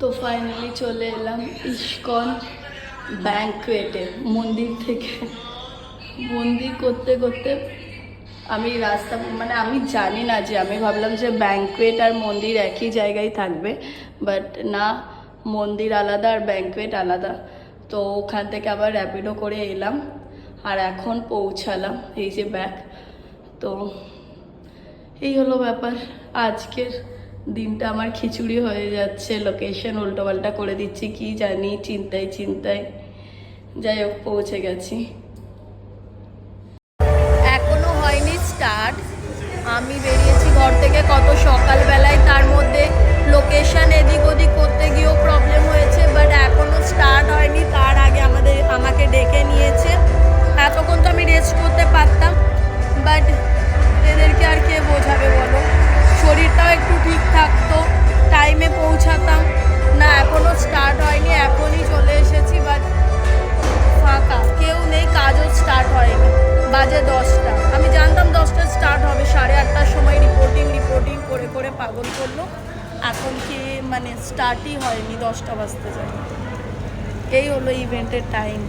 তো ফাইনালি চলে এলাম ইস্কন ব্যাংকুয়েটে। মন্দির থেকে মন্দির করতে করতে আমি রাস্তা মানে আমি জানি না, যে আমি ভাবলাম যে ব্যাংকুয়েট আর মন্দির একই জায়গায় থাকবে, বাট না, মন্দির আলাদা আর ব্যাংকুয়েট আলাদা। তো ওখান থেকে আবার র্যাপিডো করে এলাম আর এখন পৌঁছালাম। এই যে ব্যাগ। তো এই হলো ব্যাপার। আজকের দিনটা আমার খিচুড়ি হয়ে যাচ্ছে, লোকেশন উল্টোপাল্টা করে দিচ্ছি, কি জানি, চিন্তায় চিন্তায়। যাই হোক, পৌঁছে গেছি। এখনো হয়নি স্টার্ট। আমি বেরিয়েছি ঘর থেকে কত সকালবেলায়, তার মধ্যে লোকেশন এদিক ওদিক করতে গিয়েও প্রবলেম হয়েছে, বাট এখনো স্টার্ট হয়নি। তার আগে আমাকে ডেকে নিয়েছে। এতক্ষণ তো আমি রেস্ট করতে পারতাম, বাট এদেরকে আর কে বোঝাবে বলো। শরীরটাও একটু ঠিক থাকতো, টাইমে পৌঁছাতাম না। এখনো স্টার্ট হয়নি, এখনই চলে এসেছি, বাট ফাঁকা, কেউ নেই, কাজও স্টার্ট হয়নি। বাজে 10টা। আমি জানতাম 10টা স্টার্ট হবে, 8:30টার সময় রিপোর্টিং করে করে পাগল করলো। এখন কি মানে স্টার্টই হয়নি, 10টা বাজতে যায়। এই হলো ইভেন্টের টাইম।